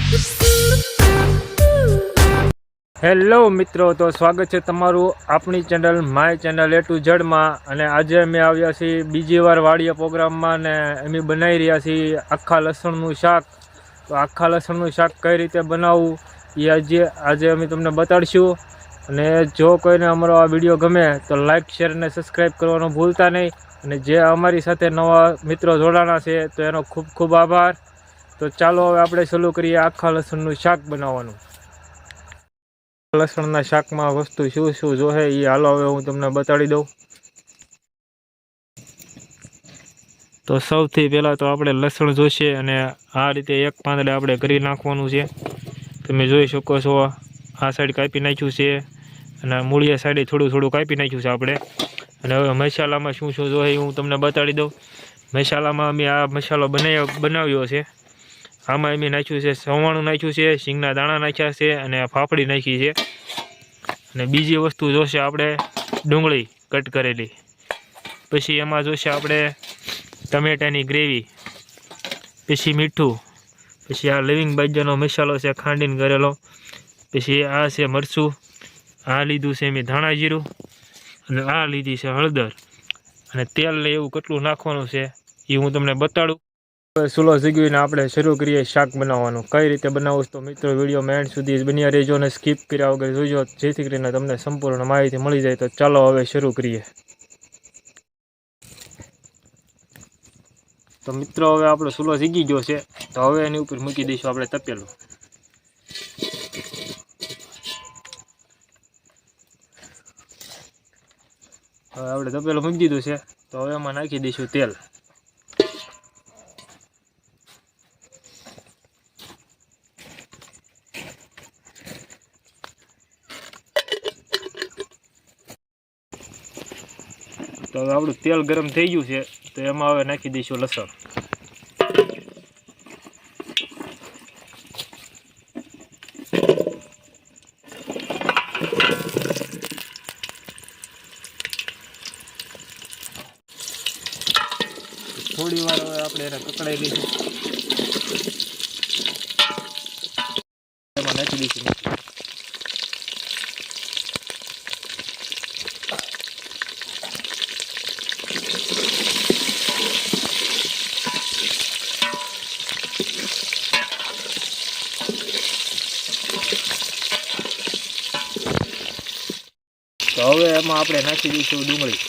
Hello મિત્રો, તો સ્વાગત છે તમારું આપણી channel my channel A to Z માં। અને આજે અમે આવ્યા છીએ બીજી વાર વાડીયા પ્રોગ્રામમાં ને અમે બનાવી રહ્યા છીએ આખા લસણનું શાક। તો આખા લસણનું શાક કઈ રીતે બનાવવું એ આજે અમે તમને બતાડીશું। અને જો કોઈને અમારો આ વિડીયો ગમે તો લાઇક શેર અને સબસ્ક્રાઈબ કરવાનું ભૂલતા નહીં। અને જે અમારી સાથે નવા મિત્રો જોડાણા છે તો એનો ખૂબ ખૂબ આભાર। તો ચાલો હવે આપણે શરૂ કરીએ આખા લસણનું શાક બનાવવાનું। લસણના શાકમાં વસ્તુ શું શું જોહે એ હાલો હવે હું તમને બતાડી દઉં। તો સૌથી પહેલાં તો આપણે લસણ જોઈશે અને આ રીતે એક પાંદડે આપણે કરી નાખવાનું છે। તમે જોઈ શકો છો આ સાઈડ કાપી નાખ્યું છે અને મૂળિયા સાઈડે થોડું થોડું કાપી નાખ્યું છે આપણે। અને હવે મસાલામાં શું શું જોહે હું તમને બતાડી દઉં। મસાલામાં અમે આ મસાલો બનાવ્યો છે। આમાં અમે નાખ્યું છે સવાણું નાખ્યું છે, શીંગના દાણા નાખ્યા છે અને ફાફડી નાખી છે। અને બીજી વસ્તુ જોશે આપણે ડુંગળી કટ કરેલી, પછી એમાં જોશે આપણે ટમેટાની ગ્રેવી, પછી મીઠું, પછી આ લવિંગ બાજરાનો મસાલો છે ખાંડીને કરેલો, પછી આ છે મરચું, આ લીધું છે મેં ધાણા જીરું અને આ લીધી છે હળદર। અને તેલ ને એવું કેટલું નાખવાનું છે એ હું તમને બતાડું। ચૂલો ઝીગવીને આપણે શરૂ કરીએ શાક બનાવવાનું। કઈ રીતે બનાવવું તો મિત્રો વિડીયોમાં એન્ડ સુધી બન્યા રહેજો અને સ્કીપ કર્યા વગર જોજો, જેથી કરીને તમને સંપૂર્ણ માહિતી મળી જાય। તો ચાલો હવે શરૂ કરીએ। તો મિત્રો હવે આપણો ચૂલો ઝીગી ગયો છે, તો હવે એની ઉપર મૂકી દઈશું આપણે તપેલું। હવે આપણે તપેલું મૂકી દીધું છે, તો હવે એમાં નાખી દઈશું તેલ। તો હવે આપણું તેલ ગરમ થઈ ગયું છે, તો એમાં હવે નાખી દઈશું લસણ। થોડી વાર હવે આપણે એને કકડાઈ દઈશું, એમાં નાખી દઈશું મીઠું। તો હવે એમાં આપણે નાખી દઈશું ડુંગળી।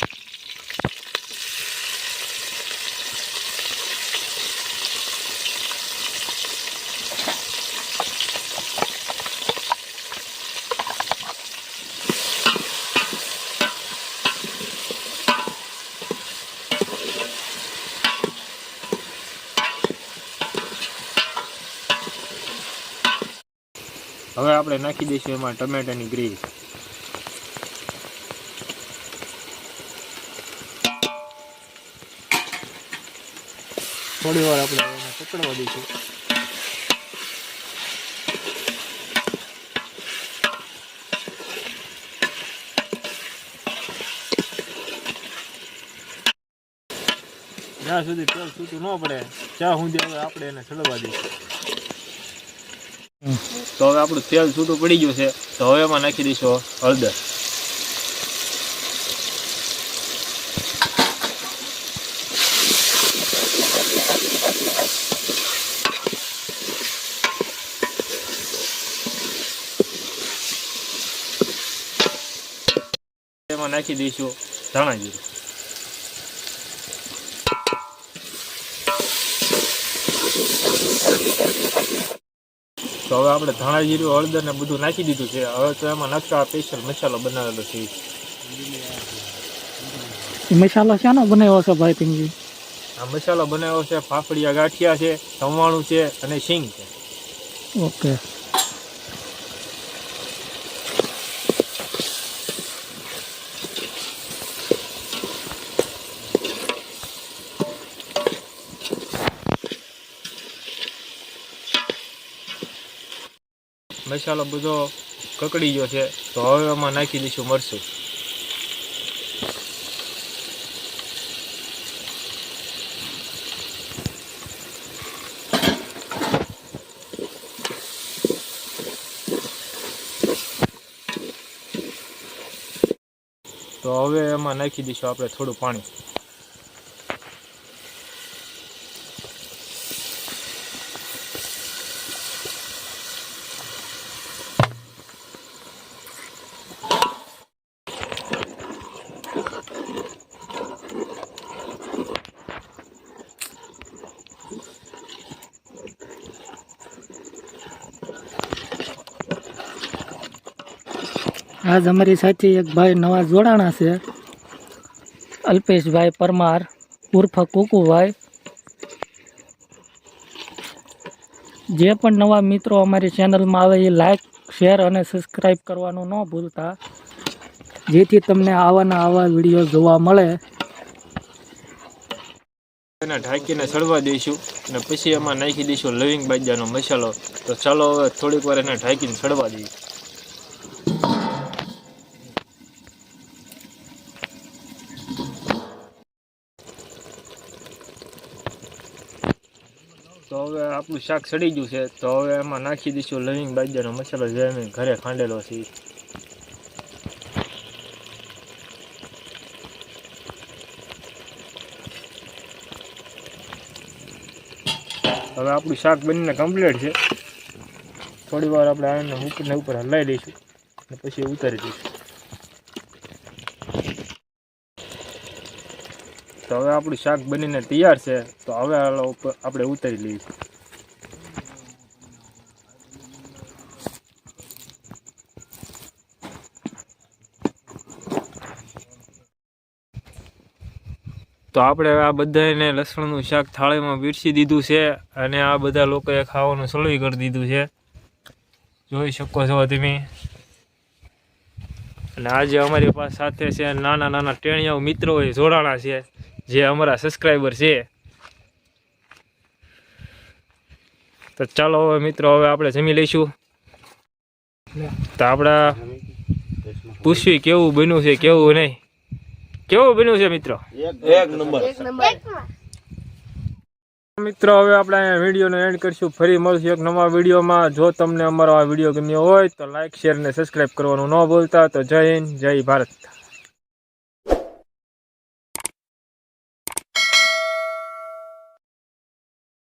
હવે આપણે નાખી દઈશું એમાં ટમેટાની ગ્રેવી। થોડી વાર આપણે એને પકડવા દઈશું। જ્યાં સુધી તેલ છૂટું ન પડે ત્યાં સુધી હવે આપણે એને ચડવા દઈશું। તો હવે આપણું તેલ છૂટું પડી ગયું છે, તો હવે એમાં નાખી દઈશું હળદર। એમાં નાખી દઈશું ધાણા જીરું। તો હવે આપણે ધાણા જીરું હળદર ને બધું નાખી દીધું છે। હવે તો એમાં નાખતા સ્પેશિયલ મસાલો બનાવેલો છે। મસાલો શાનો બનાવ્યો છે ભાઈ પિંગી? આ મસાલો બનાવ્યો છે ફાફડિયા ગાંઠિયા છે, સવાણું છે અને શીંગ છે। ઓકે, મસાલો બધો કકડી ગયો છે, તો હવે એમાં નાખી દઈશું મરચું। તો હવે એમાં નાખી દઈશું આપણે થોડું પાણી. આજ અમારી સાથે એક ભાઈ નવા જોડાણા છે, અલ્પેશભાઈ પરમાર ઉર્ફ કુકુભાઈ. જે પણ નવા મિત્રો અમારી ચેનલમાં આવે એ લાઈક, શેર અને સબસ્ક્રાઈબ કરવાનું ન ભૂલતા, જેથી તમને આવાના આવા વિડીયો જોવા મળે. એને ઢાંકીને સળવા દઈશું અને પછી એમાં નાખી દઈશું લવિંગ બાજરાનો મસાલો. તો ચાલો હવે થોડીક વાર એને ઢાંકીને સળવા દઈએ. તો હવે આપણું શાક સડી ગયું છે. તો હવે એમાં નાખી દઈશું લવિંગ બાજરાનો મસાલો જે અમે ઘરે ખાંડેલો છે. હવે આપણું શાક બનીને કમ્પ્લીટ છે. થોડી વાર આપણે આને ઉપરને ઉપર હલાવી દઈશું અને પછી ઉતારી દઈશું. તો હવે આપણું શાક બનીને તૈયાર છે. તો હવે આપણે ઉતારી લઈશું. તો આપણે આ બધાને લસણનું શાક થાળીમાં પીરસી દીધું છે અને આ બધા લોકોએ ખાવાનું સળવી કરી દીધું છે, જોઈ શકો છો તમે. અને આજે અમારી પાસે સાથે છે નાના નાના ટેણિયાઓ મિત્રો જોડાણા છે, જે અમારા સબસ્ક્રાઈબર છે. તો ચાલો હવે મિત્રો હવે આપણે જમી લઈશું. તો આપણે પૂછવી કેવું બન્યું છે કેવું નહીં. કેવું બન્યું છે મિત્રો? એક નંબર. મિત્રો હવે આપણે વિડીયોનો એન્ડ કરીશું. ફરી મળશું એક નવા વિડીયોમાં. જો તમને અમારો આ વિડીયો ગમ્યો હોય તો લાઈક, શેર અને સબસ્ક્રાઈબ કરવાનું ન ભૂલતા. તો જય હિન્દ, જય ભારત.